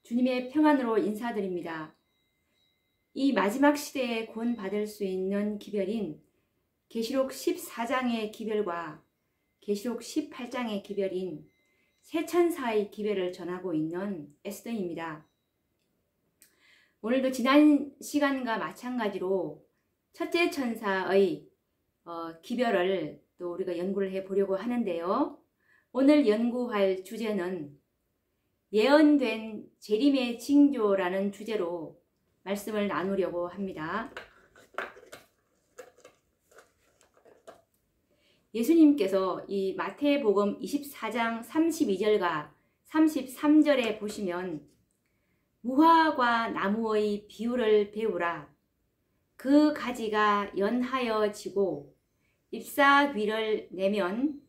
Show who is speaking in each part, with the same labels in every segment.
Speaker 1: 주님의 평안으로 인사드립니다. 이 마지막 시대에 구원받을 수 있는 기별인 계시록 14장의 기별과 계시록 18장의 기별인 세 천사의 기별을 전하고 있는 에스더입니다. 오늘도 지난 시간과 마찬가지로 첫째 천사의 기별을 또 우리가 연구를 해보려고 하는데요. 오늘 연구할 주제는 예언된 재림의 징조라는 주제로 말씀을 나누려고 합니다. 예수님께서 이 마태복음 24장 32절과 33절에 보시면 무화과 나무의 비유를 배우라. 그 가지가 연하여 지고 잎사귀를 내면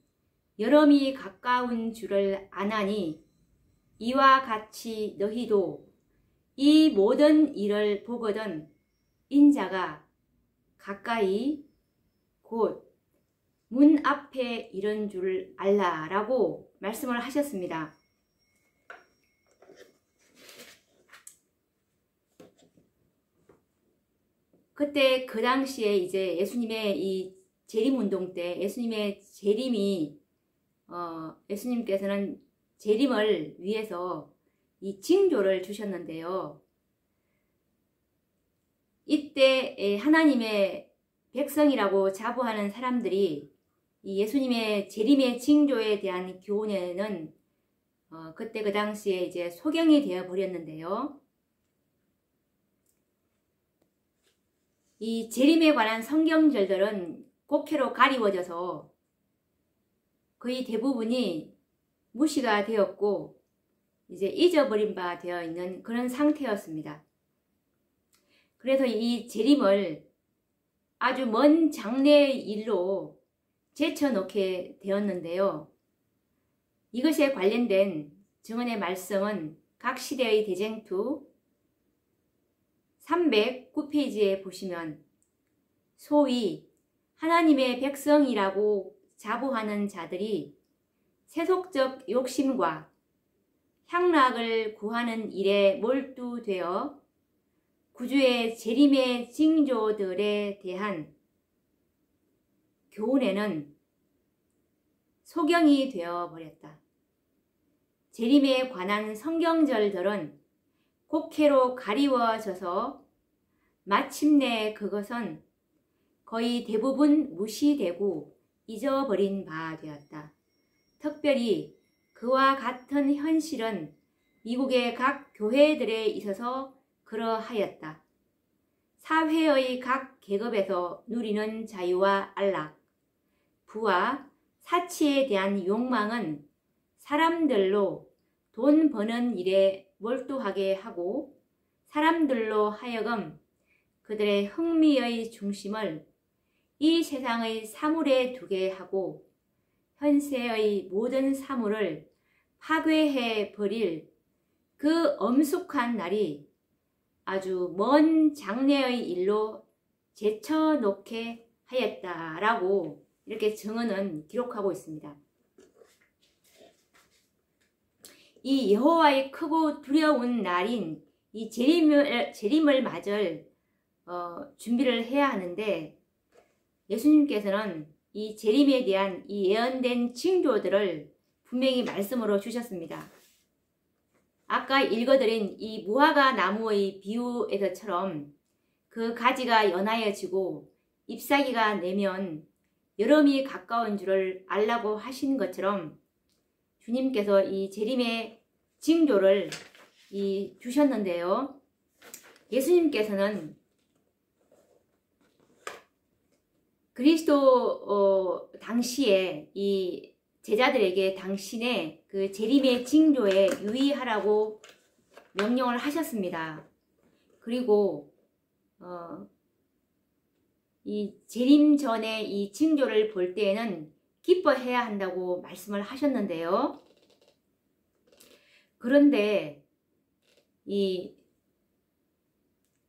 Speaker 1: 여름이 가까운 줄을 아나니 이와 같이 너희도 이 모든 일을 보거든 인자가 가까이 곧 문 앞에 이른 줄 알라라고 말씀을 하셨습니다. 그때 그 당시에 이제 예수님의 이 재림운동 때 예수님의 재림이 예수님께서는 재림을 위해서 이 징조를 주셨는데요. 이때 하나님의 백성이라고 자부하는 사람들이 이 예수님의 재림의 징조에 대한 교훈에는 그때 그 당시에 이제 소경이 되어 버렸는데요. 이 재림에 관한 성경절들은 곡해로 가리워져서 거의 대부분이 무시가 되었고 이제 잊어버린 바 되어 있는 그런 상태였습니다. 그래서 이 재림을 아주 먼 장래의 일로 제쳐놓게 되었는데요. 이것에 관련된 증언의 말씀은 각 시대의 대쟁투 309페이지에 보시면 소위 하나님의 백성이라고 자부하는 자들이 세속적 욕심과 향락을 구하는 일에 몰두되어 구주의 재림의 징조들에 대한 교훈에는 소경이 되어버렸다. 재림에 관한 성경절들은 곡해로 가리워져서 마침내 그것은 거의 대부분 무시되고 잊어버린 바 되었다. 특별히 그와 같은 현실은 미국의 각 교회들에 있어서 그러하였다. 사회의 각 계급에서 누리는 자유와 안락, 부와 사치에 대한 욕망은 사람들로 돈 버는 일에 몰두하게 하고 사람들로 하여금 그들의 흥미의 중심을 이 세상의 사물에 두게 하고 현세의 모든 사물을 파괴해 버릴 그 엄숙한 날이 아주 먼 장래의 일로 제쳐놓게 하였다라고 이렇게 증언은 기록하고 있습니다. 이 여호와의 크고 두려운 날인 이 재림을 맞을 준비를 해야 하는데 예수님께서는 이 재림에 대한 이 예언된 징조들을 분명히 말씀으로 주셨습니다. 아까 읽어드린 이 무화과 나무의 비유에서처럼 그 가지가 연하여지고 잎사귀가 내면 여름이 가까운 줄을 알라고 하신 것처럼 주님께서 이 재림의 징조를 주셨는데요. 예수님께서는 그리스도 당시에 이 제자들에게 당신의 그 재림의 징조에 유의하라고 명령을 하셨습니다. 그리고 이 재림 전에 이 징조를 볼 때에는 기뻐해야 한다고 말씀을 하셨는데요. 그런데 이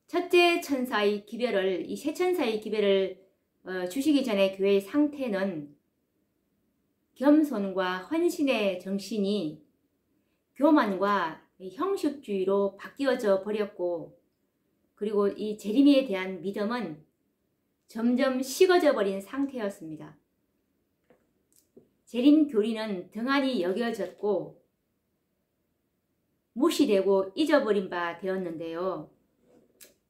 Speaker 1: 첫째 천사의 기별을, 이 세 천사의 기별을 주시기 전에 교회의 상태는 겸손과 헌신의 정신이 교만과 형식주의로 바뀌어져 버렸고, 그리고 이 재림에 대한 믿음은 점점 식어져 버린 상태였습니다. 재림 교리는 등한히 여겨졌고 무시되고 잊어버린 바 되었는데요.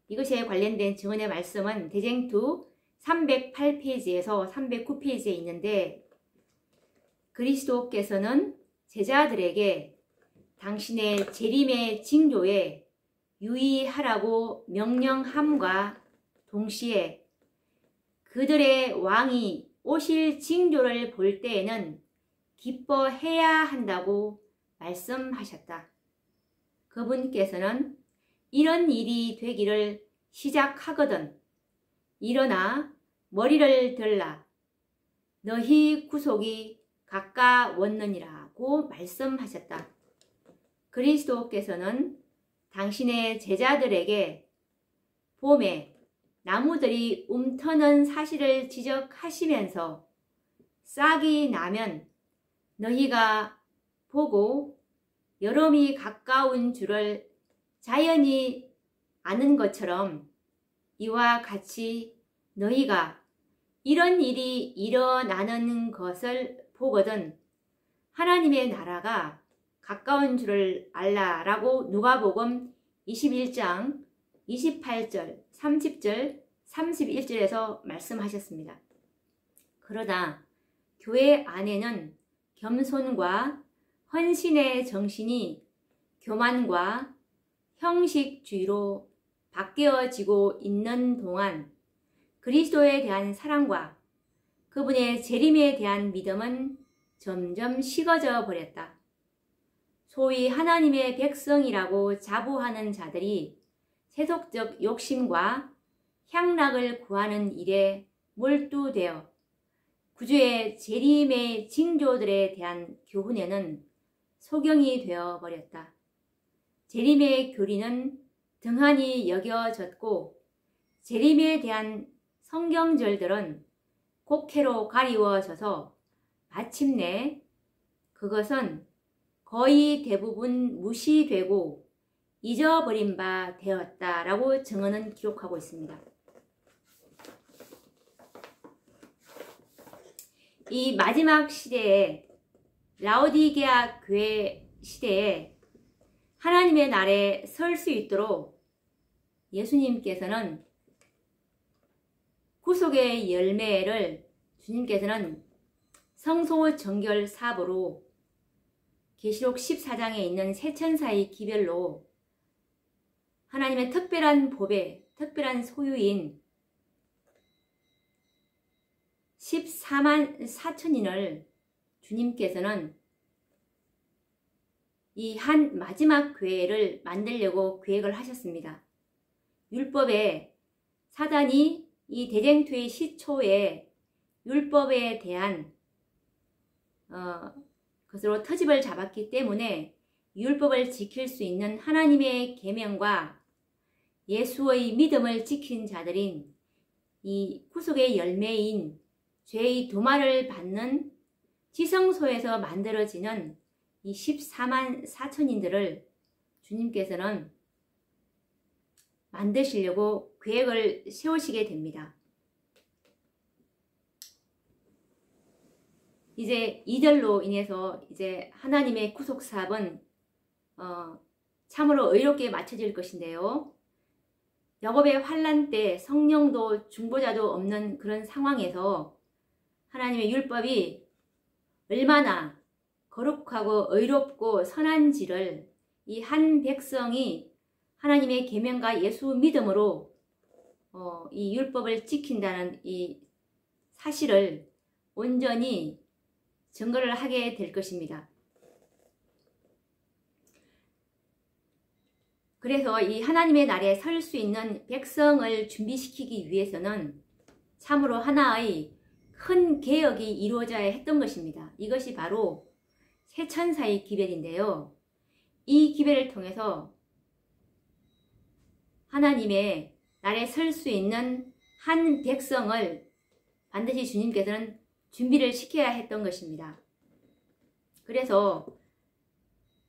Speaker 1: 이것에 관련된 증언의 말씀은 대쟁투 308페이지에서 309페이지에 있는데, 그리스도께서는 제자들에게 당신의 재림의 징조에 유의하라고 명령함과 동시에 그들의 왕이 오실 징조를 볼 때에는 기뻐해야 한다고 말씀하셨다. 그분께서는 이런 일이 되기를 시작하거든 일어나 머리를 들라 너희 구속이 가까웠느니라고 말씀하셨다. 그리스도께서는 당신의 제자들에게 봄에 나무들이 움터는 사실을 지적하시면서 싹이 나면 너희가 보고 여름이 가까운 줄을 자연히 아는 것처럼 이와 같이 너희가 이런 일이 일어나는 것을 보거든 하나님의 나라가 가까운 줄을 알라라고 누가복음 21장 28절, 30절, 31절에서 말씀하셨습니다. 그러나 교회 안에는 겸손과 헌신의 정신이 교만과 형식주의로 바뀌어지고 있는 동안 그리스도에 대한 사랑과 그분의 재림에 대한 믿음은 점점 식어져 버렸다. 소위 하나님의 백성이라고 자부하는 자들이 세속적 욕심과 향락을 구하는 일에 몰두되어 구주의 재림의 징조들에 대한 교훈에는 소경이 되어 버렸다. 재림의 교리는 등한히 여겨졌고 재림에 대한 성경절들은 곡해로 가리워져서 마침내 그것은 거의 대부분 무시되고 잊어버린 바 되었다라고 증언은 기록하고 있습니다. 이 마지막 시대에 라오디게아 교회 시대에 하나님의 날에 설 수 있도록 예수님께서는 구속의 열매를 주님께서는 성소 정결 사보로 계시록 14장에 있는 세 천사의 기별로 하나님의 특별한 법의 특별한 소유인 14만 4천인을 주님께서는 이 한 마지막 교회를 만들려고 계획을 하셨습니다. 율법에 사단이 이 대쟁투의 시초에 율법에 대한 것으로 터집을 잡았기 때문에 율법을 지킬 수 있는 하나님의 계명과 예수의 믿음을 지킨 자들인 이 구속의 열매인 죄의 도마를 받는 지성소에서 만들어지는 이 14만 4천인들을 주님께서는 만드시려고 계획을 세우시게 됩니다. 이제 이들로 인해서 이제 하나님의 구속 사업은 참으로 의롭게 마쳐질 것인데요. 야곱의 환난 때 성령도 중보자도 없는 그런 상황에서 하나님의 율법이 얼마나 거룩하고 의롭고 선한지를 이 한 백성이 하나님의 계명과 예수 믿음으로 이 율법을 지킨다는 이 사실을 온전히 증거를 하게 될 것입니다. 그래서 이 하나님의 날에 설 수 있는 백성을 준비시키기 위해서는 참으로 하나의 큰 개혁이 이루어져야 했던 것입니다. 이것이 바로 세 천사의 기별인데요. 이 기별을 통해서 하나님의 날에 설 수 있는 한 백성을 반드시 주님께서는 준비를 시켜야 했던 것입니다. 그래서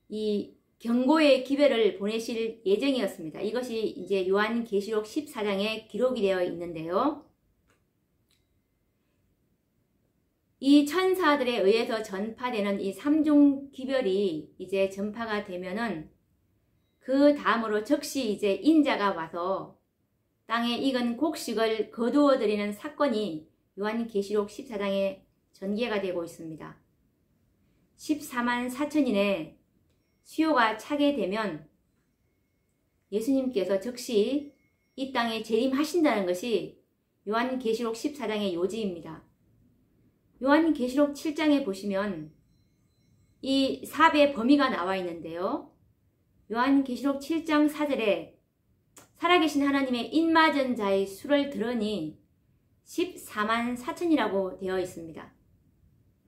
Speaker 1: 이 경고의 기별을 보내실 예정이었습니다. 이것이 이제 요한계시록 14장에 기록이 되어 있는데요. 이 천사들에 의해서 전파되는 이 삼중 기별이 이제 전파가 되면은 그 다음으로 즉시 이제 인자가 와서 땅에 익은 곡식을 거두어 드리는 사건이 요한계시록 14장에 전개가 되고 있습니다. 14만 4천인의 수요가 차게 되면 예수님께서 즉시 이 땅에 재림하신다는 것이 요한계시록 14장의 요지입니다. 요한계시록 7장에 보시면 이 삽의 범위가 나와 있는데요. 요한계시록 7장 4절에 살아계신 하나님의 인맞은 자의 수를 들으니 14만 4천이라고 되어 있습니다.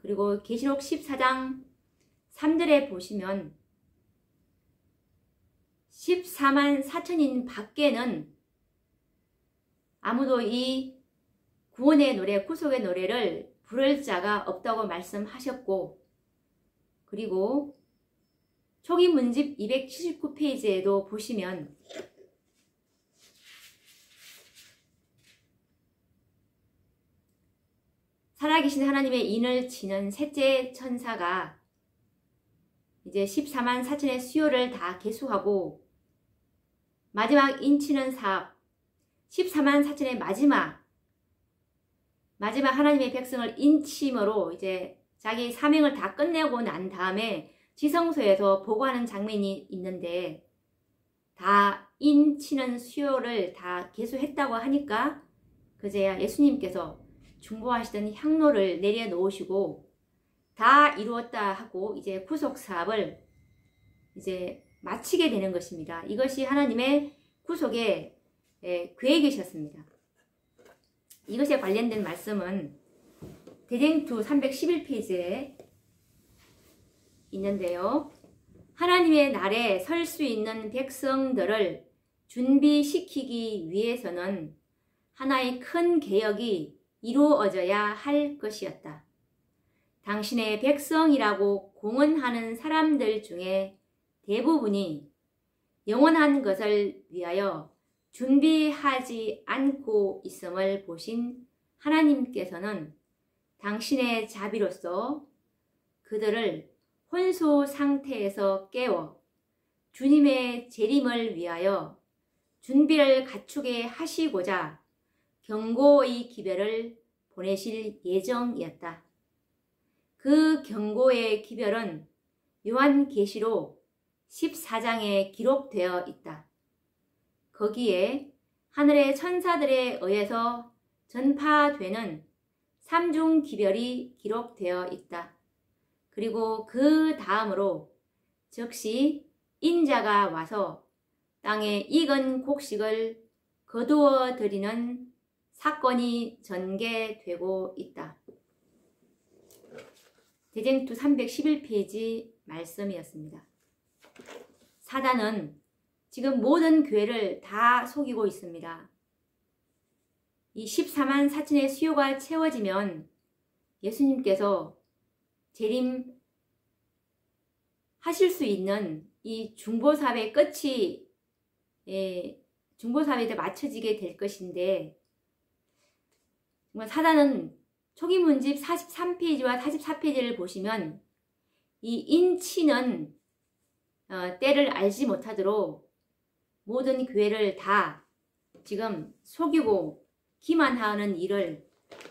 Speaker 1: 그리고 계시록 14장 3절에 보시면 14만 4천인 밖에는 아무도 이 구원의 노래, 구속의 노래를 부를 자가 없다고 말씀하셨고, 그리고 초기 문집 279페이지에도 보시면 살아계신 하나님의 인을 치는 셋째 천사가 이제 14만 4천의 수요를 다 계수하고 마지막 인치는 사업 14만 4천의 마지막 하나님의 백성을 인침으로 이제 자기 사명을 다 끝내고 난 다음에 지성소에서 보고하는 장면이 있는데, 다 인치는 수요를 다 계수했다고 하니까 그제야 예수님께서 중보하시던 향로를 내려놓으시고 다 이루었다 하고 이제 구속 사업을 이제 마치게 되는 것입니다. 이것이 하나님의 구속의 계획이셨습니다. 이것에 관련된 말씀은 대쟁투 311페이지에 있는데요. 하나님의 날에 설 수 있는 백성들을 준비시키기 위해서는 하나의 큰 개혁이 이루어져야 할 것이었다. 당신의 백성이라고 공언하는 사람들 중에 대부분이 영원한 것을 위하여 준비하지 않고 있음을 보신 하나님께서는 당신의 자비로서 그들을 혼수 상태에서 깨워 주님의 재림을 위하여 준비를 갖추게 하시고자 경고의 기별을 보내실 예정이었다. 그 경고의 기별은 요한계시록 14장에 기록되어 있다. 거기에 하늘의 천사들에 의해서 전파되는 삼중 기별이 기록되어 있다. 그리고 그 다음으로 즉시 인자가 와서 땅에 익은 곡식을 거두어 드리는 사건이 전개되고 있다. 대쟁투 311페이지 말씀이었습니다. 사단은 지금 모든 교회를 다 속이고 있습니다. 이 14만 4천의 수요가 채워지면 예수님께서 재림하실 수 있는 이 중보사업의 끝이 중보사업에 맞춰지게 될 것인데, 사단은 초기 문집 43페이지와 44페이지를 보시면 이 인치는 때를 알지 못하도록 모든 교회를 다 지금 속이고 기만하는 일을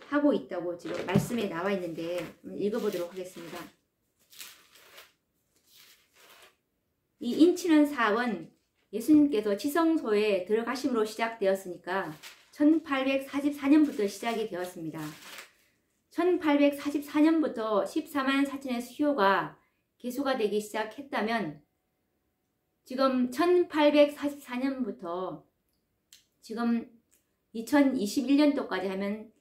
Speaker 1: 하고 있다고 지금 말씀에 나와 있는데 읽어보도록 하겠습니다. 이 인치는 사업은 예수님께서 지성소에 들어가심으로 시작되었으니까 1844년부터 시작이 되었습니다. 1844년부터 14만 4천의 수요가 계수가 되기 시작했다면 지금 1844년부터 지금 2021년도까지 하면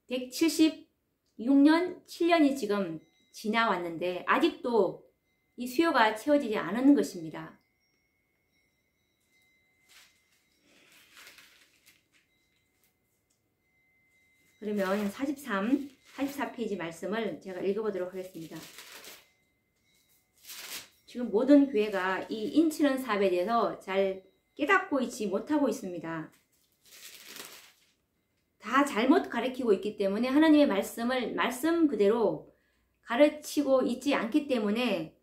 Speaker 1: 176년, 7년이 지금 지나왔는데 아직도 이 수요가 채워지지 않은 것입니다. 그러면 44페이지 말씀을 제가 읽어보도록 하겠습니다. 지금 모든 교회가 이 인치는 사업에 대해서 잘 깨닫고 있지 못하고 있습니다. 다 잘못 가르치고 있기 때문에 하나님의 말씀을 말씀 그대로 가르치고 있지 않기 때문에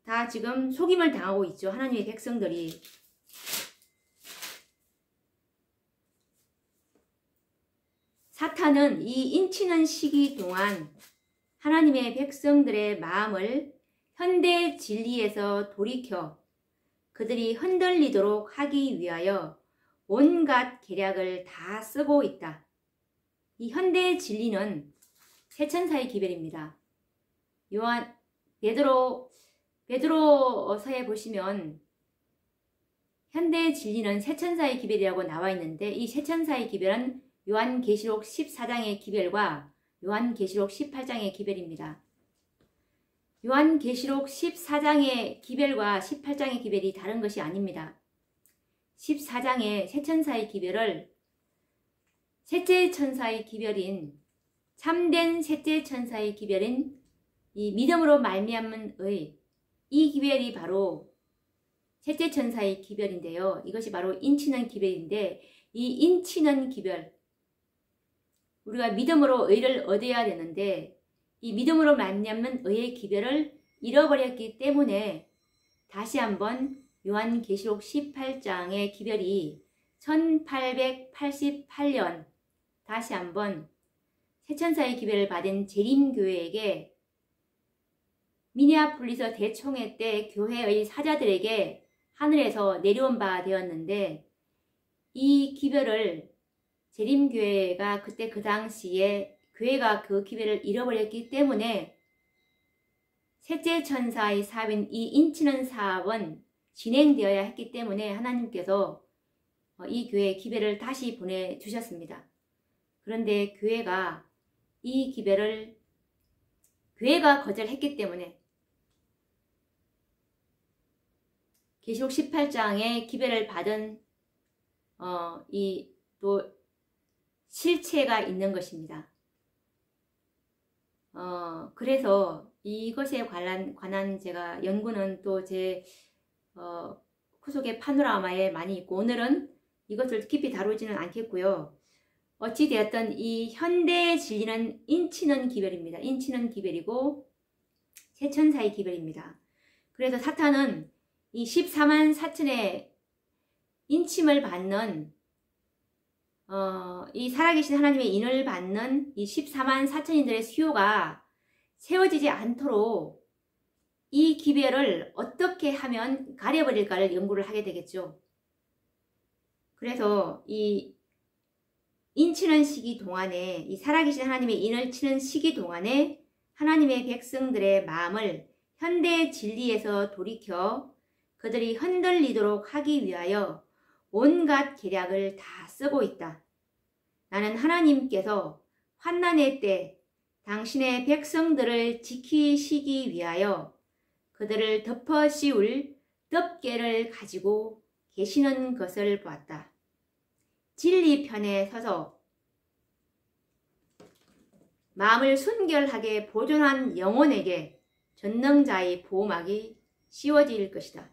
Speaker 1: 다 지금 속임을 당하고 있죠. 하나님의 백성들이. 사탄은 이 인치는 시기 동안 하나님의 백성들의 마음을 현대 진리에서 돌이켜 그들이 흔들리도록 하기 위하여 온갖 계략을 다 쓰고 있다. 이 현대 진리는 세천사의 기별입니다. 베드로서에 보시면 현대 진리는 세천사의 기별이라고 나와 있는데 이 세천사의 기별은 요한계시록 14장의 기별과 요한계시록 18장의 기별입니다. 요한계시록 14장의 기별과 18장의 기별이 다른 것이 아닙니다. 14장의 세천사의 기별을 셋째 천사의 기별인 참된 셋째 천사의 기별인 이 믿음으로 말미암은의 이 기별이 바로 셋째 천사의 기별인데요. 이것이 바로 인치는 기별인데 이 인치는 기별 우리가 믿음으로 의를 얻어야 되는데 이 믿음으로 말미암는 의의 기별을 잃어버렸기 때문에 다시 한번 요한계시록 18장의 기별이 1888년 다시 한번 세천사의 기별을 받은 재림교회에게 미니아폴리스 대총회 때 교회의 사자들에게 하늘에서 내려온 바 되었는데 이 기별을 재림교회가 그때 그 당시에 교회가 그 기별을 잃어버렸기 때문에 셋째 천사의 사업인 이 인치는 사업은 진행되어야 했기 때문에 하나님께서 이 교회의 기별을 다시 보내주셨습니다. 그런데 교회가 이 기별을 교회가 거절했기 때문에 계시록 18장의 기별을 받은 이 또 실체가 있는 것입니다. 그래서 이것에 관한 제가 연구는 또 제 후속의 파노라마에 많이 있고 오늘은 이것을 깊이 다루지는 않겠고요. 어찌되었든 이 현대의 진리는 인치는 기별입니다. 인치는 기별이고 세천사의 기별입니다. 그래서 사탄은 이 14만 4천의 인침을 받는 이 살아계신 하나님의 인을 받는 이 14만 4천인들의 수요가 세워지지 않도록 이 기별을 어떻게 하면 가려버릴까를 연구를 하게 되겠죠. 그래서 이 인치는 시기 동안에 이 살아계신 하나님의 인을 치는 시기 동안에 하나님의 백성들의 마음을 현대의 진리에서 돌이켜 그들이 흔들리도록 하기 위하여 온갖 계략을 다 쓰고 있다. 나는 하나님께서 환난의 때 당신의 백성들을 지키시기 위하여 그들을 덮어 씌울 덮개를 가지고 계시는 것을 보았다. 진리 편에 서서 마음을 순결하게 보존한 영혼에게 전능자의 보호막이 씌워질 것이다.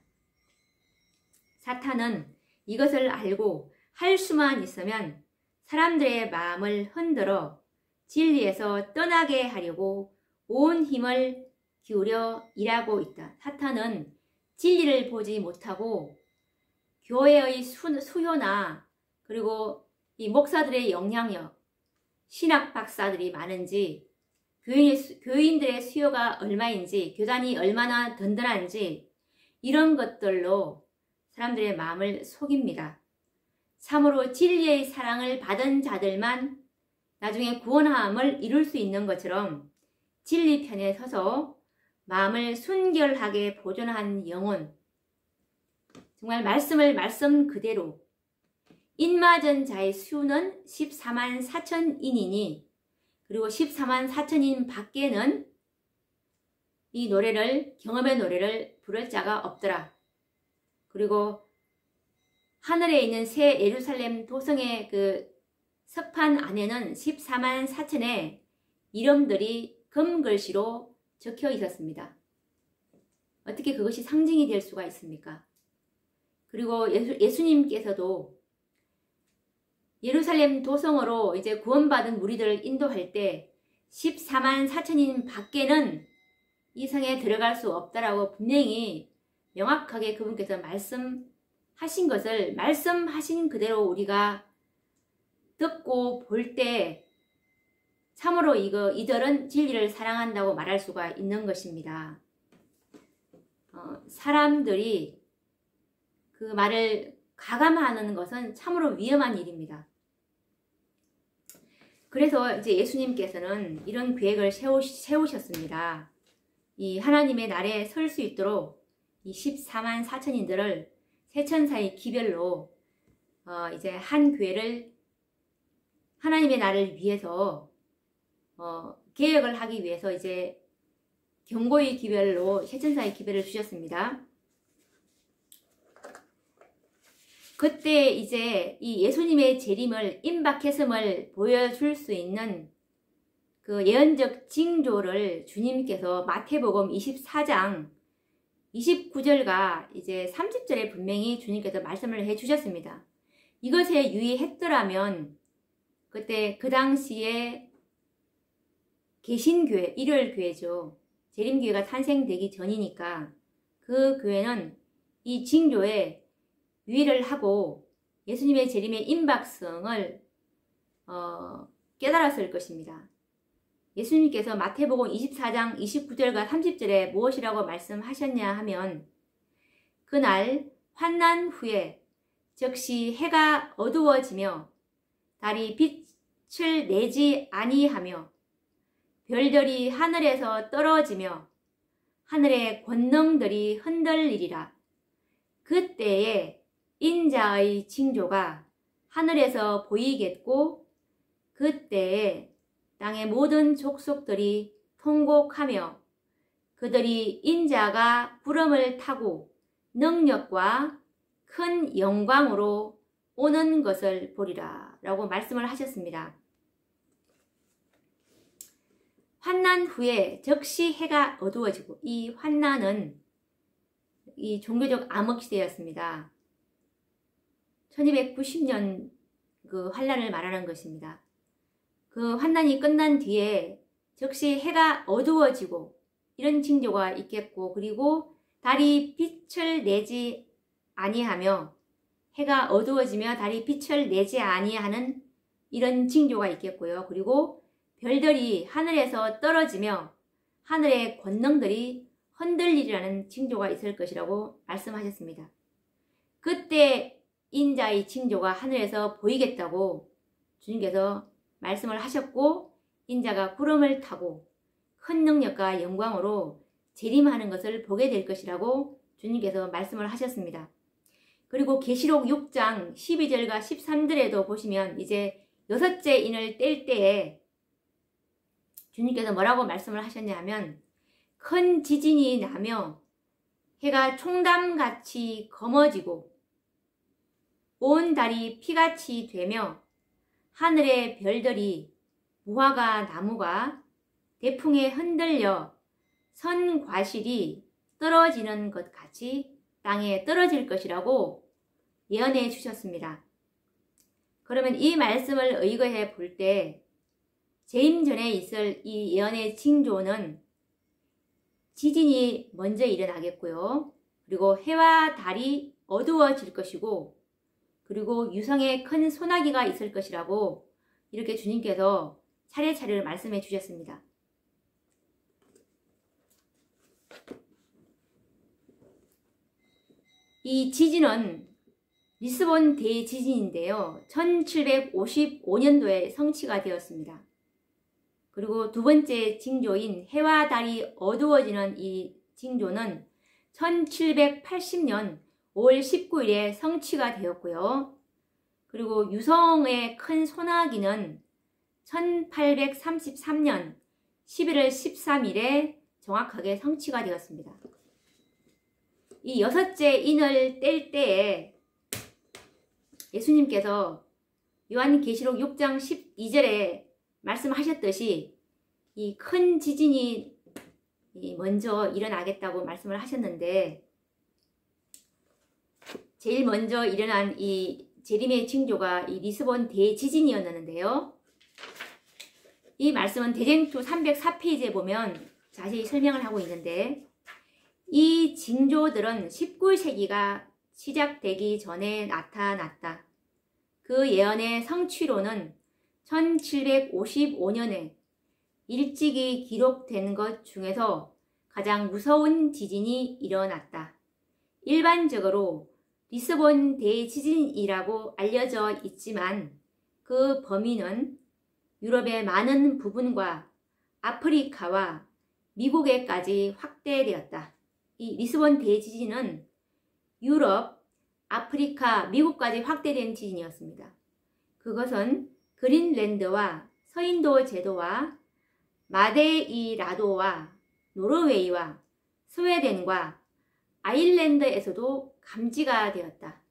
Speaker 1: 사탄은 이것을 알고 할 수만 있으면 사람들의 마음을 흔들어 진리에서 떠나게 하려고 온 힘을 기울여 일하고 있다. 사탄은 진리를 보지 못하고 교회의 수요나 그리고 이 목사들의 영향력, 신학 박사들이 많은지, 교인들의 수요가 얼마인지, 교단이 얼마나 든든한지 이런 것들로 사람들의 마음을 속입니다. 참으로 진리의 사랑을 받은 자들만 나중에 구원함을 이룰 수 있는 것처럼 진리 편에 서서 마음을 순결하게 보존한 영혼, 정말 말씀을 말씀 그대로 인마전 자의 수는 14만 4천인이니 그리고 14만 4천인 밖에는 이 노래를 경험의 노래를 부를 자가 없더라. 그리고 하늘에 있는 새 예루살렘 도성의 그 석판 안에는 14만 4천의 이름들이 금글씨로 적혀 있었습니다. 어떻게 그것이 상징이 될 수가 있습니까? 그리고 예수님께서도 예루살렘 도성으로 이제 구원받은 무리들을 인도할 때 14만 4천인 밖에는 이 성에 들어갈 수 없다라고 분명히 명확하게 그분께서 말씀하신 것을 말씀하신 그대로 우리가 듣고 볼 때 참으로 이들은 진리를 사랑한다고 말할 수가 있는 것입니다. 사람들이 그 말을 가감하는 것은 참으로 위험한 일입니다. 그래서 이제 예수님께서는 이런 계획을 세우셨습니다. 이 하나님의 날에 설 수 있도록 이 14만 4천인들을 세천사의 기별로 이제 한 교회를 하나님의 날을 위해서 계획을 하기 위해서 이제 경고의 기별로 세천사의 기별을 주셨습니다. 그때 이제 이 예수님의 재림을 임박했음을 보여줄 수 있는 그 예언적 징조를 주님께서 마태복음 24장 29절과 이제 30절에 분명히 주님께서 말씀을 해 주셨습니다. 이것에 유의했더라면 그때 그 당시에 개신교회, 일요일교회죠. 재림교회가 탄생되기 전이니까 그 교회는 이 징조에 유의를 하고 예수님의 재림의 임박성을 깨달았을 것입니다. 예수님께서 마태복음 24장 29절과 30절에 무엇이라고 말씀하셨냐 하면 그날 환난 후에 즉시 해가 어두워지며 달이 빛을 내지 아니하며 별들이 하늘에서 떨어지며 하늘의 권능들이 흔들리리라. 그때에 인자의 징조가 하늘에서 보이겠고 그때에 땅의 모든 족속들이 통곡하며 그들이 인자가 구름을 타고 능력과 큰 영광으로 오는 것을 보리라 라고 말씀을 하셨습니다. 환난 후에 즉시 해가 어두워지고 이 환난은 이 종교적 암흑시대였습니다. 1290년 그 환난을 말하는 것입니다. 그 환난이 끝난 뒤에 즉시 해가 어두워지고 이런 징조가 있겠고 그리고 달이 빛을 내지 아니하며 해가 어두워지며 달이 빛을 내지 아니하는 이런 징조가 있겠고요. 그리고 별들이 하늘에서 떨어지며 하늘의 권능들이 흔들리리라는 징조가 있을 것이라고 말씀하셨습니다. 그때 인자의 징조가 하늘에서 보이겠다고 주님께서 말씀을 하셨고 인자가 구름을 타고 큰 능력과 영광으로 재림하는 것을 보게 될 것이라고 주님께서 말씀을 하셨습니다. 그리고 계시록 6장 12절과 13절에도 보시면 이제 여섯째 인을 뗄 때에 주님께서 뭐라고 말씀을 하셨냐 하면 큰 지진이 나며 해가 총담같이 검어지고 온 달이 피같이 되며 하늘의 별들이 무화과 나무가 대풍에 흔들려 선 과실이 떨어지는 것 같이 땅에 떨어질 것이라고 예언해 주셨습니다. 그러면 이 말씀을 의거해 볼 때 재림 전에 있을 이 예언의 징조는 지진이 먼저 일어나겠고요. 그리고 해와 달이 어두워질 것이고 그리고 유성에 큰 소나기가 있을 것이라고 이렇게 주님께서 차례차례 말씀해 주셨습니다. 이 지진은 리스본 대지진인데요. 1755년도에 성취가 되었습니다. 그리고 두 번째 징조인 해와 달이 어두워지는 이 징조는 1780년 5월 19일에 성취가 되었고요. 그리고 유성의 큰 소나기는 1833년 11월 13일에 정확하게 성취가 되었습니다. 이 여섯째 인을 뗄 때에 예수님께서 요한계시록 6장 12절에 말씀하셨듯이 이 큰 지진이 먼저 일어나겠다고 말씀을 하셨는데, 제일 먼저 일어난 이 재림의 징조가 이 리스본 대지진이었는데요. 이 말씀은 대쟁투 304페이지에 보면 자세히 설명을 하고 있는데, 이 징조들은 19세기가 시작되기 전에 나타났다. 그 예언의 성취로는 1755년에 일찍이 기록된 것 중에서 가장 무서운 지진이 일어났다. 일반적으로 리스본 대지진이라고 알려져 있지만 그 범위는 유럽의 많은 부분과 아프리카와 미국에까지 확대되었다. 이 리스본 대지진은 유럽, 아프리카, 미국까지 확대된 지진이었습니다. 그것은 그린랜드와 서인도 제도와 마데이라도와 노르웨이와 스웨덴과 아일랜드에서도 감지가 되었다.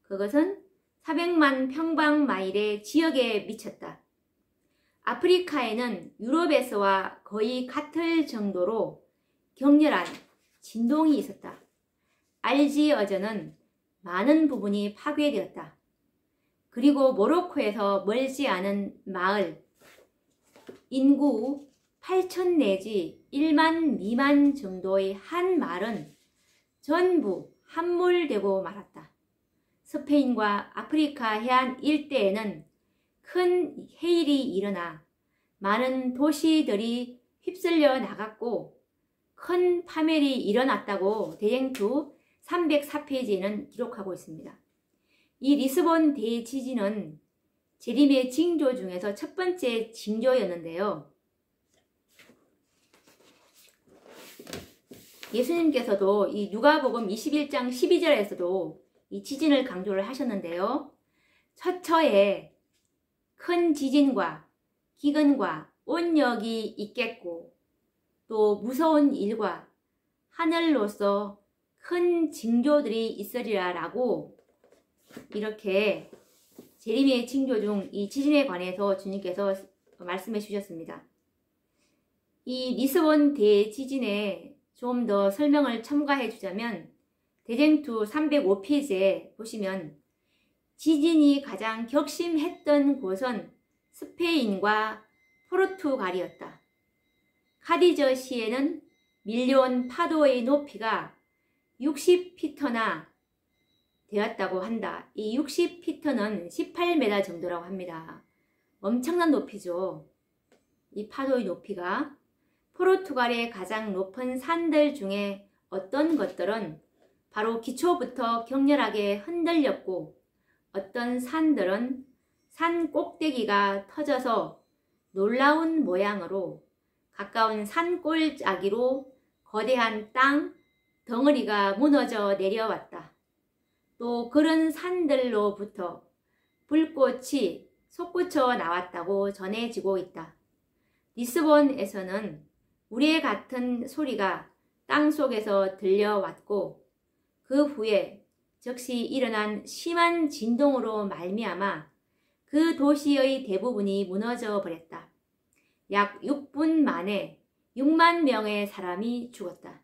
Speaker 1: 그것은 400만 평방마일의 지역에 미쳤다. 아프리카에는 유럽에서와 거의 같을 정도로 격렬한 진동이 있었다. 알지어전은 많은 부분이 파괴되었다. 그리고 모로코에서 멀지 않은 마을, 인구 8천 내지 1만 미만 정도의 한 마을은 전부 함몰되고 말았다. 스페인과 아프리카 해안 일대에는 큰 해일이 일어나 많은 도시들이 휩쓸려 나갔고 큰 파멸이 일어났다고 대쟁투 304페이지에는 기록하고 있습니다. 이 리스본 대지진은 재림의 징조 중에서 첫 번째 징조였는데요. 예수님께서도 이 누가복음 21장 12절에서도 이 지진을 강조를 하셨는데요. 처처에 큰 지진과 기근과 온역이 있겠고 또 무서운 일과 하늘로서 큰 징조들이 있으리라 라고 이렇게 재림의 징조 중 이 지진에 관해서 주님께서 말씀해 주셨습니다. 이 리스본 대지진에 좀 더 설명을 첨가해 주자면 대쟁투 305페이지에 보시면 지진이 가장 격심했던 곳은 스페인과 포르투갈이었다. 카디저시에는 밀려온 파도의 높이가 60피터나 되었다고 한다. 이 60피터는 18m 정도라고 합니다. 엄청난 높이죠. 이 파도의 높이가. 포르투갈의 가장 높은 산들 중에 어떤 것들은 바로 기초부터 격렬하게 흔들렸고 어떤 산들은 산 꼭대기가 터져서 놀라운 모양으로 가까운 산골짜기로 거대한 땅 덩어리가 무너져 내려왔다. 또 그런 산들로부터 불꽃이 솟구쳐 나왔다고 전해지고 있다. 리스본에서는 우리의 같은 소리가 땅속에서 들려왔고 그 후에 즉시 일어난 심한 진동으로 말미암아 그 도시의 대부분이 무너져 버렸다. 약 6분 만에 6만 명의 사람이 죽었다.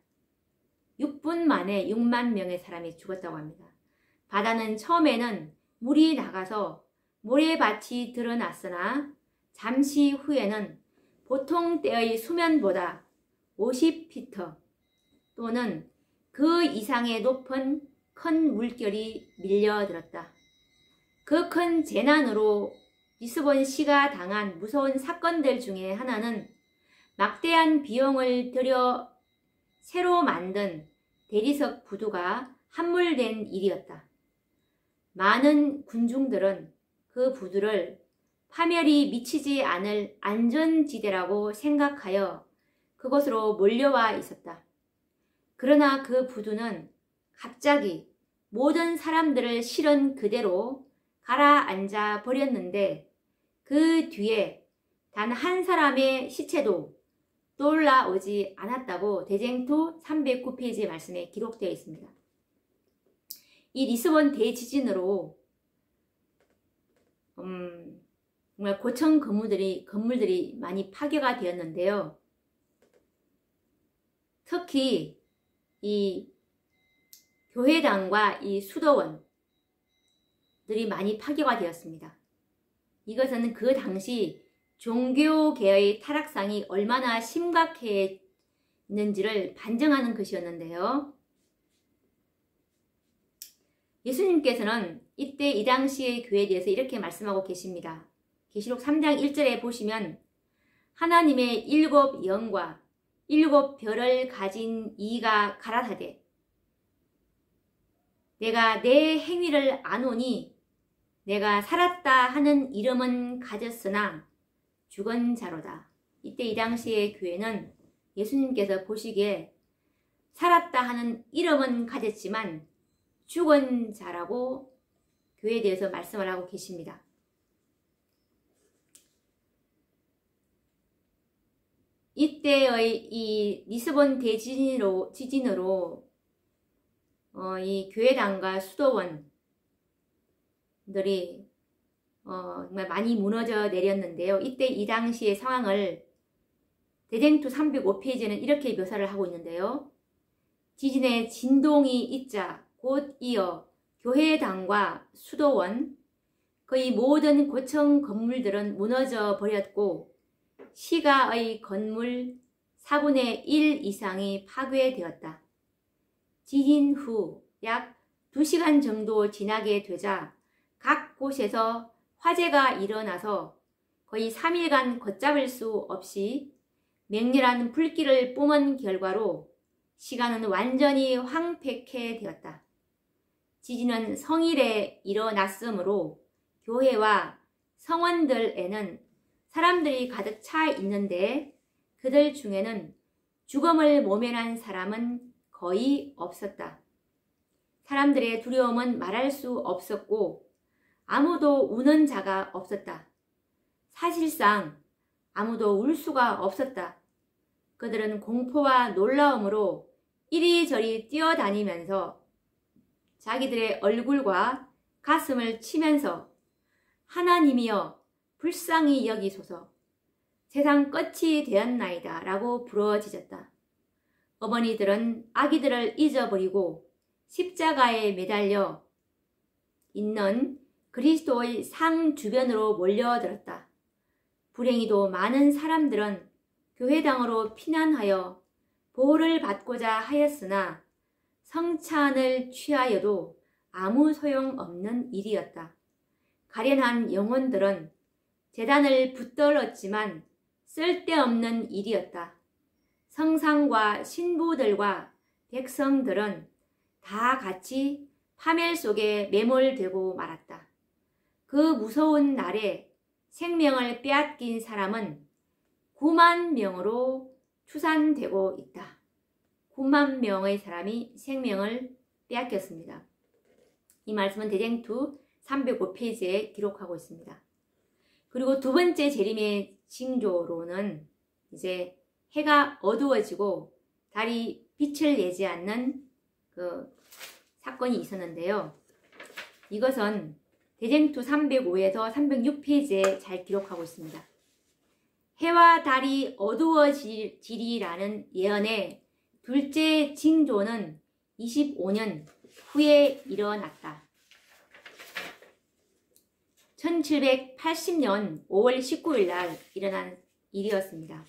Speaker 1: 6분 만에 6만 명의 사람이 죽었다고 합니다. 바다는 처음에는 물이 나가서 모래밭이 드러났으나 잠시 후에는 보통 때의 수면보다 50피터 또는 그 이상의 높은 큰 물결이 밀려들었다. 그 큰 재난으로 리스본시가 당한 무서운 사건들 중에 하나는 막대한 비용을 들여 새로 만든 대리석 부두가 함몰된 일이었다. 많은 군중들은 그 부두를 파멸이 미치지 않을 안전지대라고 생각하여 그곳으로 몰려와 있었다. 그러나 그 부두는 갑자기 모든 사람들을 실은 그대로 가라앉아 버렸는데 그 뒤에 단 한 사람의 시체도 떠올라오지 않았다고 대쟁투 309페이지 말씀에 기록되어 있습니다. 이 리스본 대지진으로 정말 고층 건물들이 많이 파괴가 되었는데요. 특히 이 교회당과 이 수도원들이 많이 파괴가 되었습니다. 이것은 그 당시 종교계의 타락상이 얼마나 심각했는지를 반증하는 것이었는데요. 예수님께서는 이때 이 당시의 교회에 대해서 이렇게 말씀하고 계십니다. 계시록 3장 1절에 보시면 하나님의 7 영과 7 별을 가진 이가 가라사대 내가 내 행위를 아노니 내가 살았다 하는 이름은 가졌으나 죽은 자로다. 이때 이 당시의 교회는 예수님께서 보시기에 살았다 하는 이름은 가졌지만 죽은 자라고 교회에 대해서 말씀을 하고 계십니다. 이때의 이 리스본 대지진으로 이 교회당과 수도원들이 정말 많이 무너져 내렸는데요. 이때 이 당시의 상황을 대쟁투 305페이지에는 이렇게 묘사를 하고 있는데요. 지진의 진동이 있자 곧 이어 교회당과 수도원 거의 모든 고층 건물들은 무너져 버렸고 시가의 건물 4분의 1 이상이 파괴되었다. 지진 후 약 2시간 정도 지나게 되자 각 곳에서 화재가 일어나서 거의 3일간 걷잡을 수 없이 맹렬한 불길을 뿜은 결과로 시간은 완전히 황폐케 되었다. 지진은 성일에 일어났으므로 교회와 성원들에는 사람들이 가득 차 있는데 그들 중에는 죽음을 모면한 사람은 거의 없었다. 사람들의 두려움은 말할 수 없었고 아무도 우는 자가 없었다. 사실상 아무도 울 수가 없었다. 그들은 공포와 놀라움으로 이리저리 뛰어다니면서 자기들의 얼굴과 가슴을 치면서 하나님이여 불쌍히 여기소서 세상 끝이 되었나이다 라고 부르짖었다. 어머니들은 아기들을 잊어버리고 십자가에 매달려 있는 그리스도의 상 주변으로 몰려들었다. 불행히도 많은 사람들은 교회당으로 피난하여 보호를 받고자 하였으나 성찬을 취하여도 아무 소용없는 일이었다. 가련한 영혼들은 제단을 붙들었지만 쓸데없는 일이었다. 성상과 신부들과 백성들은 다 같이 파멸 속에 매몰되고 말았다. 그 무서운 날에 생명을 빼앗긴 사람은 9만 명으로 추산되고 있다. 9만 명의 사람이 생명을 빼앗겼습니다. 이 말씀은 대쟁투 305페이지에 기록하고 있습니다. 그리고 두 번째 재림의 징조로는 이제 해가 어두워지고 달이 빛을 내지 않는 그 사건이 있었는데요. 이것은 대쟁투 305에서 306페이지에 잘 기록하고 있습니다. 해와 달이 어두워지리라는 예언의 둘째 징조는 25년 후에 일어났다. 1780년 5월 19일 날 일어난 일이었습니다.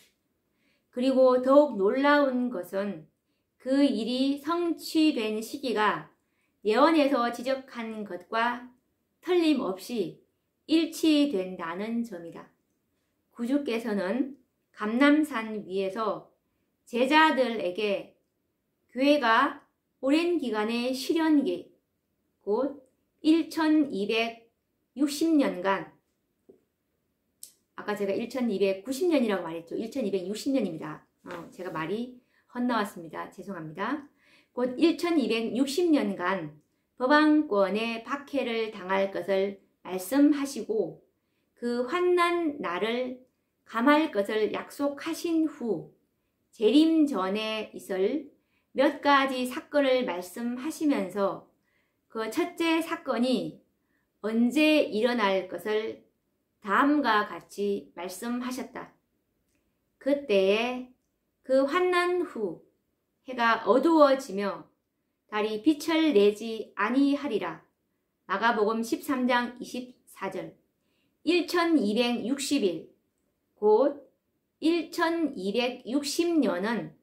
Speaker 1: 그리고 더욱 놀라운 것은 그 일이 성취된 시기가 예언에서 지적한 것과 틀림없이 일치된다는 점이다. 구주께서는 감람산 위에서 제자들에게 교회가 오랜 기간의 시련기 곧 1260년간 아까 제가 1290년이라고 말했죠. 1260년입니다. 제가 말이 헛나왔습니다. 죄송합니다. 곧 1260년간 법왕권의 박해를 당할 것을 말씀하시고 그 환난 날을 감할 것을 약속하신 후 재림 전에 있을 몇 가지 사건을 말씀하시면서 그 첫째 사건이 언제 일어날 것을 다음과 같이 말씀하셨다. 그때에 그 환난 후 해가 어두워지며 달이 빛을 내지 아니하리라. 마가복음 13장 24절. 1260일, 곧 1260년은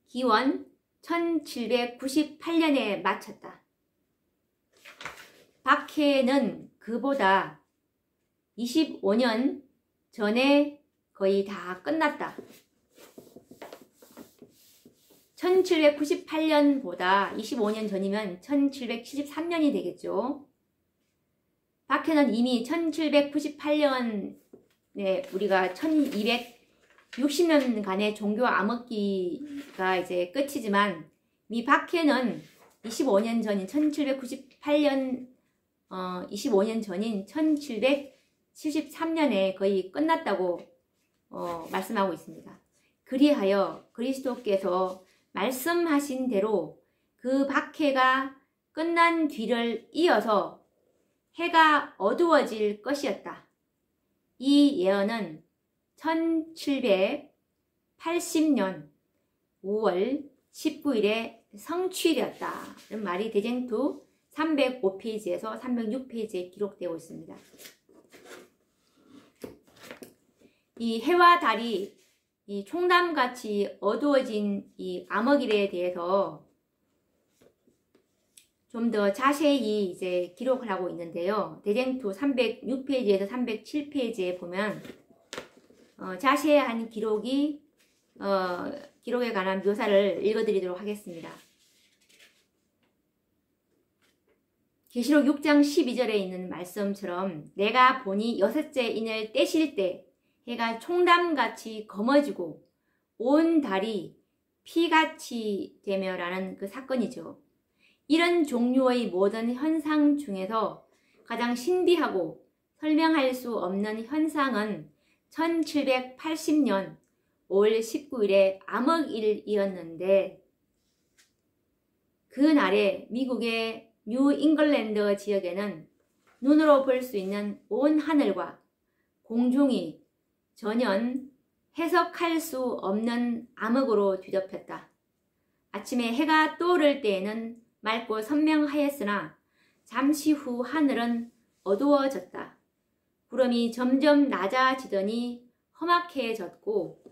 Speaker 1: 기원 1798년에 마쳤다. 박해는 그보다 25년 전에 거의 다 끝났다. 1798년보다 25년 전이면 1773년이 되겠죠. 박해는 이미 1798년에 우리가 1260년간의 종교 암흑기가 이제 끝이지만 이 박해는 25년 전인 1798년 25년 전인 1773년에 거의 끝났다고 말씀하고 있습니다. 그리하여 그리스도께서 말씀하신 대로 그 박해가 끝난 뒤를 이어서 해가 어두워질 것이었다. 이 예언은 1780년 5월 19일에 성취되었다. 이런 말이 대쟁투 305페이지에서 306페이지에 기록되고 있습니다. 이 해와 달이 이 총담같이 어두워진 이 암흑일에 대해서 좀 더 자세히 이제 기록을 하고 있는데요. 대쟁투 306페이지에서 307페이지에 보면 자세한 기록에 관한 묘사를 읽어드리도록 하겠습니다. 계시록 6장 12절에 있는 말씀처럼 내가 보니 여섯째 인을 떼실 때 해가 총담같이 검어지고 온 달이 피같이 되며라는 그 사건이죠. 이런 종류의 모든 현상 중에서 가장 신비하고 설명할 수 없는 현상은 1780년 5월 19일의 암흑일이었는데 그날에 미국의 뉴 잉글랜드 지역에는 눈으로 볼 수 있는 온 하늘과 공중이 전혀 해석할 수 없는 암흑으로 뒤덮였다. 아침에 해가 떠오를 때에는 맑고 선명하였으나 잠시 후 하늘은 어두워졌다. 구름이 점점 낮아지더니 험악해졌고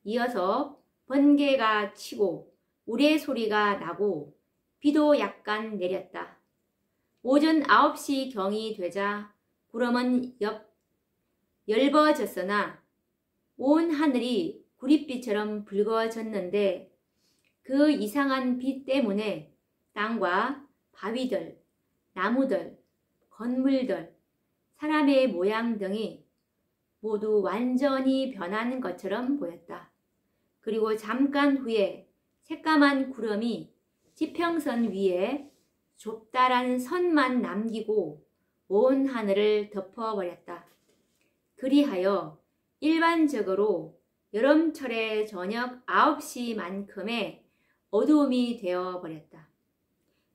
Speaker 1: 이어서 번개가 치고 우레소리가 나고 비도 약간 내렸다. 오전 9시 경이 되자 구름은 엷어졌으나 온 하늘이 구릿빛처럼 붉어졌는데 그 이상한 빛 때문에 땅과 바위들, 나무들, 건물들, 사람의 모양 등이 모두 완전히 변한 것처럼 보였다. 그리고 잠깐 후에 새까만 구름이 지평선 위에 좁다란 선만 남기고 온 하늘을 덮어버렸다. 그리하여 일반적으로 여름철의 저녁 9시만큼의 어두움이 되어버렸다.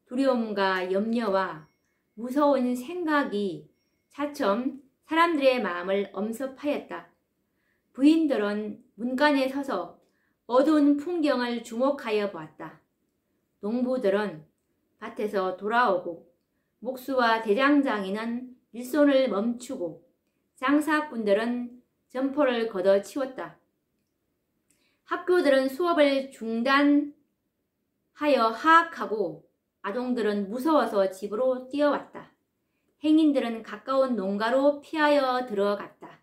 Speaker 1: 두려움과 염려와 무서운 생각이 차츰 사람들의 마음을 엄습하였다. 부인들은 문간에 서서 어두운 풍경을 주목하여 보았다. 농부들은 밭에서 돌아오고 목수와 대장장이는 일손을 멈추고 장사꾼들은 점포를 걷어치웠다. 학교들은 수업을 중단하여 하악하고 아동들은 무서워서 집으로 뛰어왔다. 행인들은 가까운 농가로 피하여 들어갔다.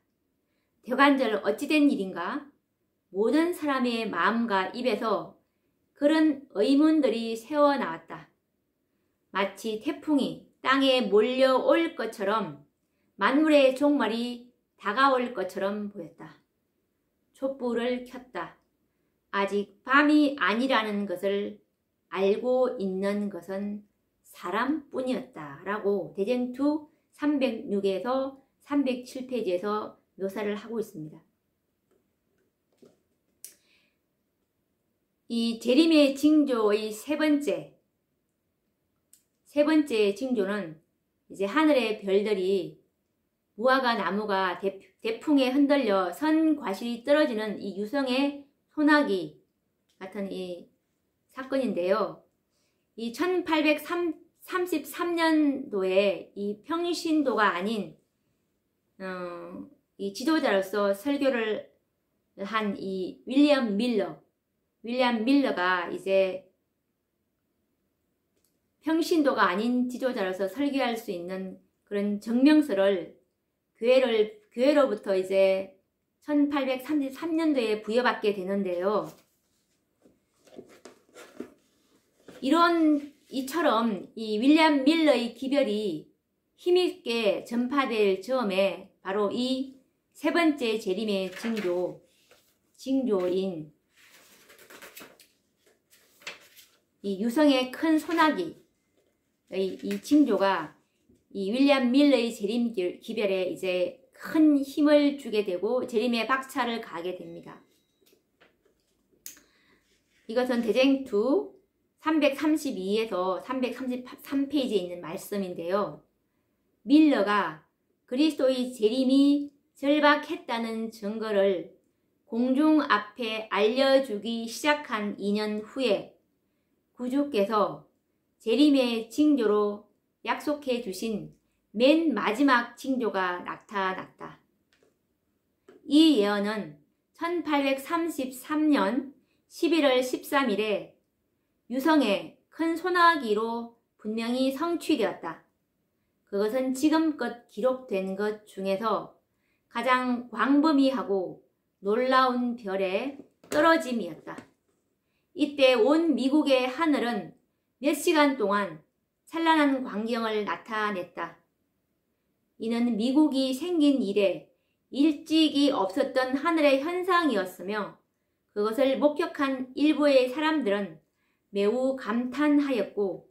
Speaker 1: 대관절 어찌된 일인가? 모든 사람의 마음과 입에서 그런 의문들이 새어나왔다. 마치 태풍이 땅에 몰려올 것처럼 만물의 종말이 다가올 것처럼 보였다. 촛불을 켰다. 아직 밤이 아니라는 것을 알고 있는 것은 사람뿐이었다. 라고 대쟁투 306에서 307페이지에서 묘사를 하고 있습니다. 이 재림의 징조의 세 번째 징조는 이제 하늘의 별들이 무화과 나무가 대풍에 흔들려 선 과실이 떨어지는 이 유성의 소나기 같은 이 사건인데요. 이 1833년도에 이 평신도가 아닌 이 지도자로서 설교를 한 이 윌리엄 밀러가 이제 평신도가 아닌 지도자로서 설교할 수 있는 그런 증명서를 교회로부터 이제 1833년도에 부여받게 되는데요. 이처럼 이 윌리엄 밀러의 기별이 힘있게 전파될 즈음에 바로 이 세 번째 재림의 징조인 이 유성의 큰 소나기의 이 징조가 이 윌리엄 밀러의 재림 기별에 이제 큰 힘을 주게 되고 재림의 박차를 가게 됩니다. 이것은 대쟁투 332에서 333페이지에 있는 말씀인데요. 밀러가 그리스도의 재림이 절박했다는 증거를 공중 앞에 알려주기 시작한 2년 후에 구주께서 재림의 징조로 약속해 주신 맨 마지막 징조가 나타났다. 이 예언은 1833년 11월 13일에 유성의 큰 소나기로 분명히 성취되었다. 그것은 지금껏 기록된 것 중에서 가장 광범위하고 놀라운 별의 떨어짐이었다. 이때 온 미국의 하늘은 몇 시간 동안 찬란한 광경을 나타냈다. 이는 미국이 생긴 이래 일찍이 없었던 하늘의 현상이었으며 그것을 목격한 일부의 사람들은 매우 감탄하였고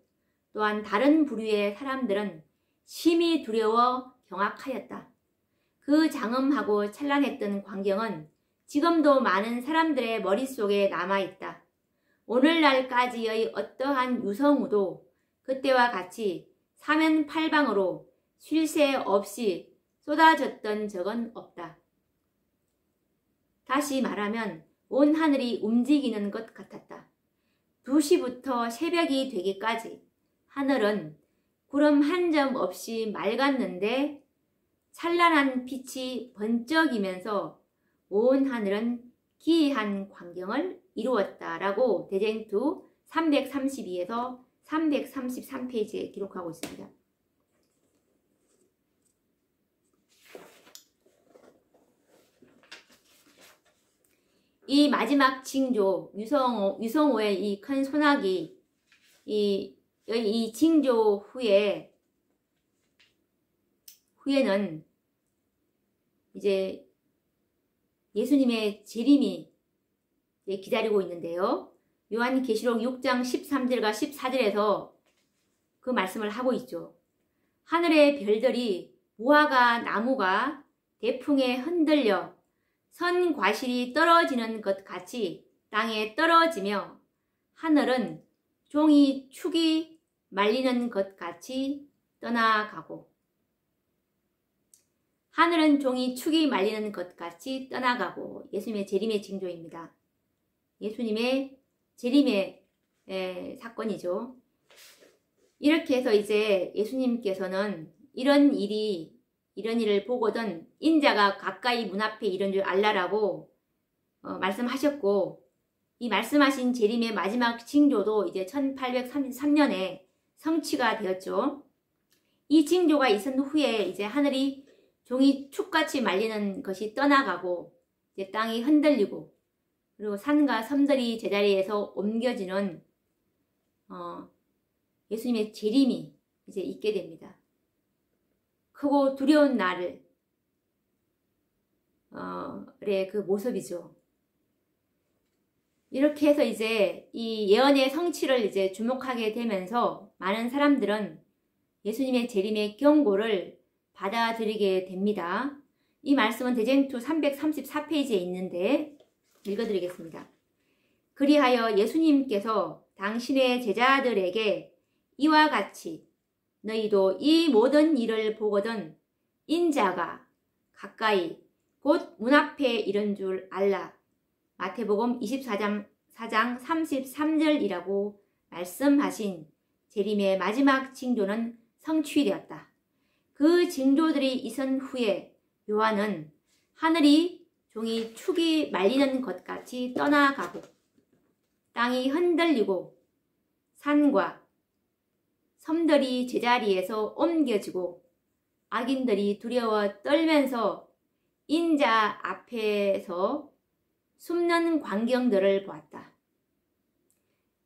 Speaker 1: 또한 다른 부류의 사람들은 심히 두려워 경악하였다. 그 장엄하고 찬란했던 광경은 지금도 많은 사람들의 머릿속에 남아있다. 오늘날까지의 어떠한 유성우도 그때와 같이 사면팔방으로 쉴 새 없이 쏟아졌던 적은 없다. 다시 말하면 온 하늘이 움직이는 것 같았다. 2시부터 새벽이 되기까지 하늘은 구름 한 점 없이 맑았는데 찬란한 빛이 번쩍이면서 온 하늘은 기이한 광경을 이루었다라고 대쟁투 332에서 333페이지에 기록하고 있습니다. 이 마지막 징조, 유성호의 이 큰 소나기, 이 징조 후에는 이제 예수님의 재림이 기다리고 있는데요. 요한계시록 6장 13절과 14절에서 그 말씀을 하고 있죠. 하늘의 별들이 무화과 나무가 대풍에 흔들려 선 과실이 떨어지는 것 같이 땅에 떨어지며 하늘은 종이 축이 말리는 것 같이 떠나가고 하늘은 종이 축이 말리는 것 같이 떠나가고 예수님의 재림의 징조입니다. 예수님의 재림의 사건이죠. 이렇게 해서 이제 예수님께서는 이런 일을 보거든 인자가 가까이 문 앞에 이른 줄 알라라고 말씀하셨고 이 말씀하신 재림의 마지막 징조도 이제 1833년에 성취가 되었죠. 이 징조가 있은 후에 이제 하늘이 종이 축같이 말리는 것이 떠나가고 이제 땅이 흔들리고 그리고 산과 섬들이 제자리에서 옮겨지는 예수님의 재림이 이제 있게 됩니다. 크고 두려운 날을 그 모습이죠. 이렇게 해서 이제 이 예언의 성취를 이제 주목하게 되면서 많은 사람들은 예수님의 재림의 경고를 받아들이게 됩니다. 이 말씀은 대쟁투 334페이지에 있는데 읽어드리겠습니다. 그리하여 예수님께서 당신의 제자들에게 이와 같이 너희도 이 모든 일을 보거든 인자가 가까이 곧 문 앞에 이른 줄 알라. 마태복음 24장 4장 33절이라고 말씀하신 재림의 마지막 징조는 성취되었다. 그 징조들이 있은 후에 요한은 하늘이 종이 축이 말리는 것 같이 떠나가고 땅이 흔들리고 산과 섬들이 제자리에서 옮겨지고 악인들이 두려워 떨면서 인자 앞에서 숨는 광경들을 보았다.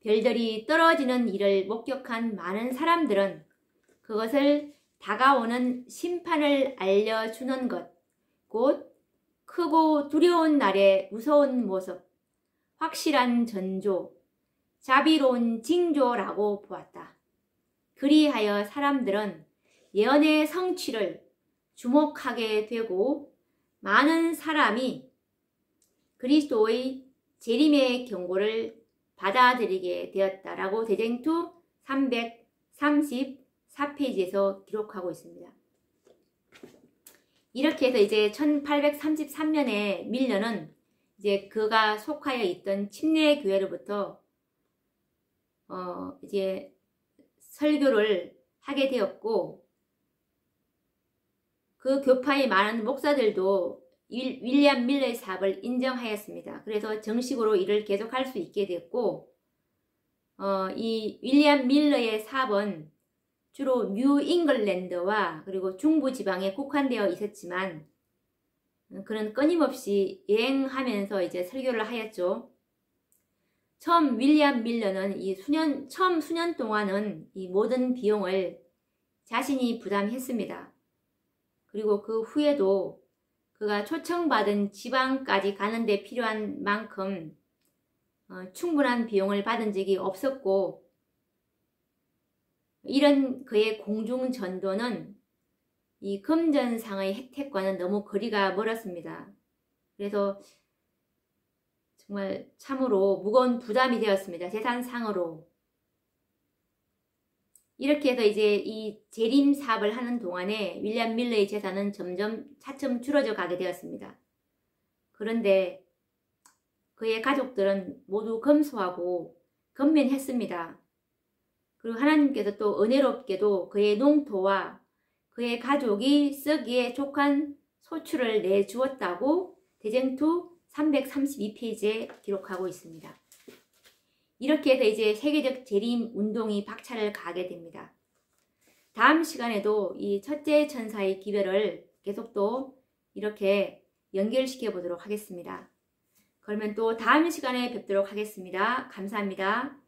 Speaker 1: 별들이 떨어지는 일을 목격한 많은 사람들은 그것을 다가오는 심판을 알려주는 것, 곧 크고 두려운 날의 무서운 모습, 확실한 전조, 자비로운 징조라고 보았다. 그리하여 사람들은 예언의 성취를 주목하게 되고 많은 사람이 그리스도의 재림의 경고를 받아들이게 되었다라고 대쟁투 334페이지에서 기록하고 있습니다. 이렇게 해서 이제 1833년에 밀러는 이제 그가 속하여 있던 침례 교회로부터 이제 설교를 하게 되었고, 그 교파의 많은 목사들도 윌리엄 밀러의 사업을 인정하였습니다. 그래서 정식으로 일을 계속할 수 있게 됐고, 이 윌리엄 밀러의 사업은 주로 뉴 잉글랜드와 그리고 중부 지방에 국한되어 있었지만, 그는 끊임없이 여행하면서 이제 설교를 하였죠. 처음 윌리엄 밀러는 처음 수년 동안은 이 모든 비용을 자신이 부담했습니다. 그리고 그 후에도 그가 초청받은 지방까지 가는데 필요한 만큼 충분한 비용을 받은 적이 없었고, 이런 그의 공중 전도는 이 금전상의 혜택과는 너무 거리가 멀었습니다. 그래서 정말 참으로 무거운 부담이 되었습니다. 재산상으로. 이렇게 해서 이제 이 재림 사업을 하는 동안에 윌리엄 밀러의 재산은 차츰 줄어져 가게 되었습니다. 그런데 그의 가족들은 모두 검소하고 건면했습니다. 그리고 하나님께서 또 은혜롭게도 그의 농토와 그의 가족이 쓰기에 족한 소출을 내주었다고 대쟁투 332페이지에 기록하고 있습니다. 이렇게 해서 이제 세계적 재림 운동이 박차를 가게 됩니다. 다음 시간에도 이 첫째 천사의 기별을 계속 또 이렇게 연결시켜 보도록 하겠습니다. 그러면 또 다음 시간에 뵙도록 하겠습니다. 감사합니다.